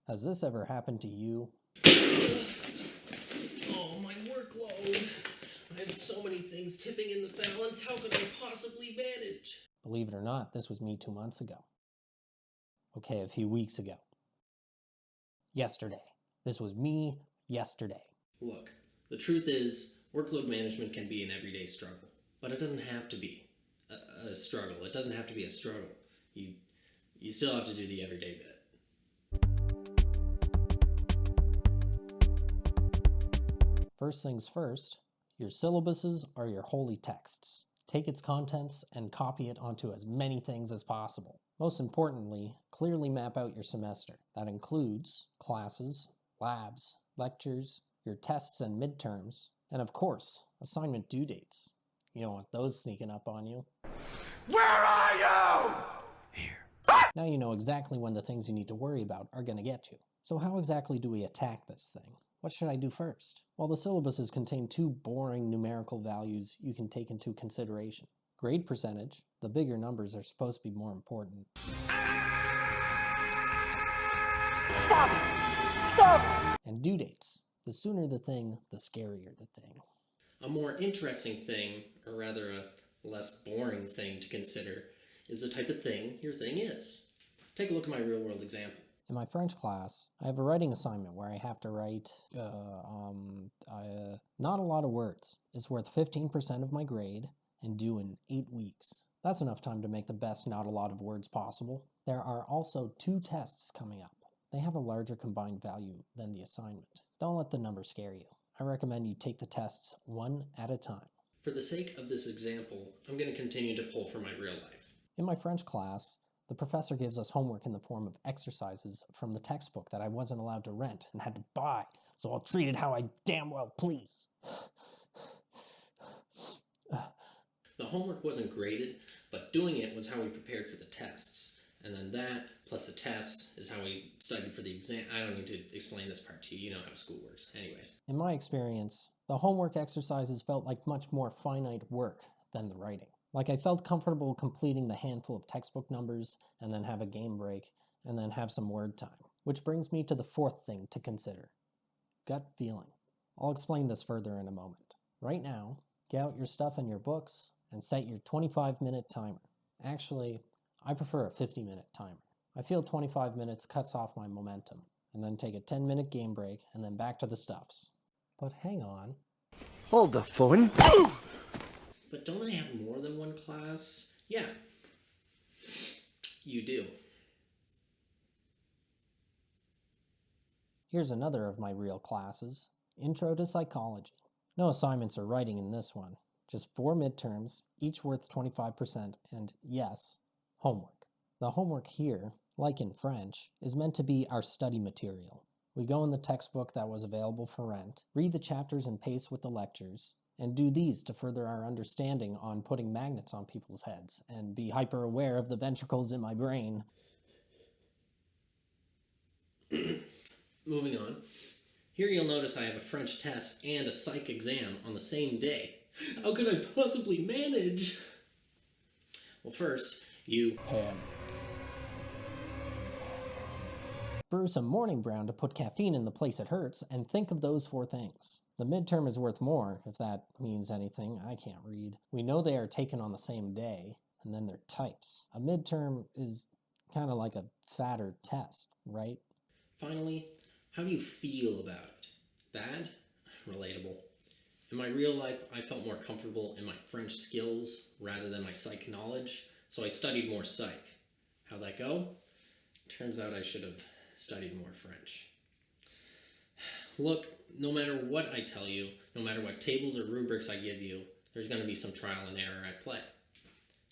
Has this ever happened to you? Oh, my workload. I have so many things tipping in the balance. How could I possibly manage? Believe it or not, this was me 2 months ago. Okay, a few weeks ago. Yesterday. This was me yesterday. Look, the truth is, workload management can be an everyday struggle, but it doesn't have to be a struggle. It doesn't have to be a struggle. You still have to do the everyday bit. First things first, your syllabuses are your holy texts. Take its contents and copy it onto as many things as possible. Most importantly, clearly map out your semester. That includes classes, labs, lectures, your tests and midterms, and of course, assignment due dates. You don't want those sneaking up on you. Where are you? Here. Now you know exactly when the things you need to worry about are going to get you. So how exactly do we attack this thing? What should I do first? Well, the syllabuses contain 2 boring numerical values you can take into consideration. Grade percentage, the bigger numbers are supposed to be more important. Stop! Stop! And due dates. The sooner the thing, the scarier the thing. A more interesting thing, or rather a less boring thing to consider, is the type of thing your thing is. Take a look at my real-world example. In my French class, I have a writing assignment where I have to write, not a lot of words. It's worth 15% of my grade and due in 8 weeks. That's enough time to make the best not a lot of words possible. There are also 2 tests coming up. They have a larger combined value than the assignment. Don't let the number scare you. I recommend you take the tests one at a time. For the sake of this example, I'm going to continue to pull from my real life. In my French class, the professor gives us homework in the form of exercises from the textbook that I wasn't allowed to rent and had to buy, so I'll treat it how I damn well please. The homework wasn't graded, but doing it was how we prepared for the tests. And then that, plus the tests, is how we studied for the exam. I don't need to explain this part to you. You know how school works. Anyways. In my experience, the homework exercises felt like much more finite work than the writing. Like I felt comfortable completing the handful of textbook numbers and then have a game break and then have some word time. Which brings me to the 4th thing to consider. Gut feeling. I'll explain this further in a moment. Right now, get out your stuff and your books and set your 25-minute timer. Actually, I prefer a 50-minute timer. I feel 25 minutes cuts off my momentum, and then take a 10-minute game break and then back to the stuffs. But hang on. Hold the phone. But don't I have more than one class? Yeah, you do. Here's another of my real classes, Intro to Psychology. No assignments or writing in this one, just 4 midterms, each worth 25%, and yes, homework. The homework here, like in French, is meant to be our study material. We go in the textbook that was available for rent, read the chapters and pace with the lectures, and do these to further our understanding on putting magnets on people's heads, and be hyper aware of the ventricles in my brain. Moving on. Here you'll notice I have a French test and a psych exam on the same day. How could I possibly manage? Well, first, you Panic. Brew some morning brown to put caffeine in the place it hurts, and think of those 4 things. The midterm is worth more, if that means anything. I can't read. We know they are taken on the same day, and then they're types. A midterm is kind of like a fatter test, right? Finally, how do you feel about it? Bad? Relatable. In my real life, I felt more comfortable in my French skills rather than my psych knowledge, so I studied more psych. How'd that go? Turns out I should have studied more French. Look, no matter what I tell you, no matter what tables or rubrics I give you, there's going to be some trial and error at play.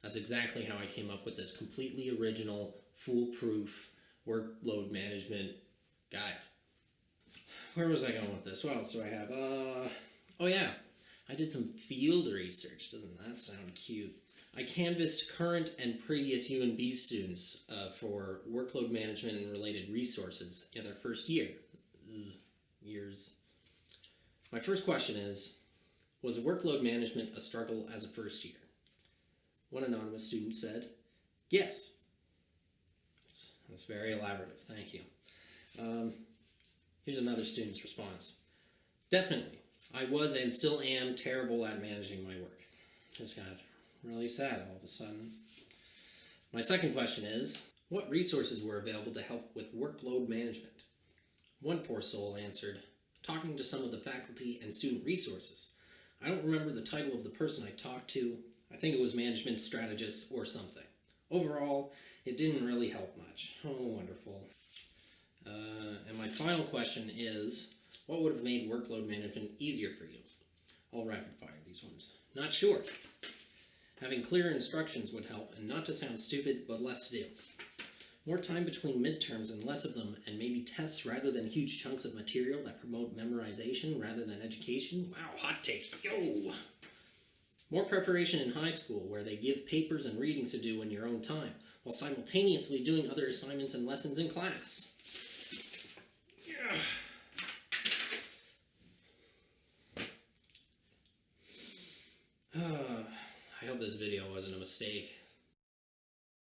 That's exactly how I came up with this completely original, foolproof workload management guide. Where was I going with this? What else do I have? Oh yeah, I did some field research. Doesn't that sound cute? I canvassed current and previous UNB students for workload management and related resources in their first years. My first question is, was workload management a struggle as a first year? One anonymous student said, yes. That's very elaborative, thank you. Here's another student's response. Definitely. I was and still am terrible at managing my work. This got really sad all of a sudden. My second question is, what resources were available to help with workload management? One poor soul answered, talking to some of the faculty and student resources. I don't remember the title of the person I talked to. I think it was management strategist or something. Overall, it didn't really help much. Oh, wonderful. And my final question is, what would have made workload management easier for you? I'll rapid fire these ones. Not sure. Having clear instructions would help, and not to sound stupid, but less to do. More time between midterms and less of them, and maybe tests rather than huge chunks of material that promote memorization rather than education. Wow, hot take, yo! More preparation in high school, where they give papers and readings to do in your own time, while simultaneously doing other assignments and lessons in class. Yeah. I hope this video wasn't a mistake.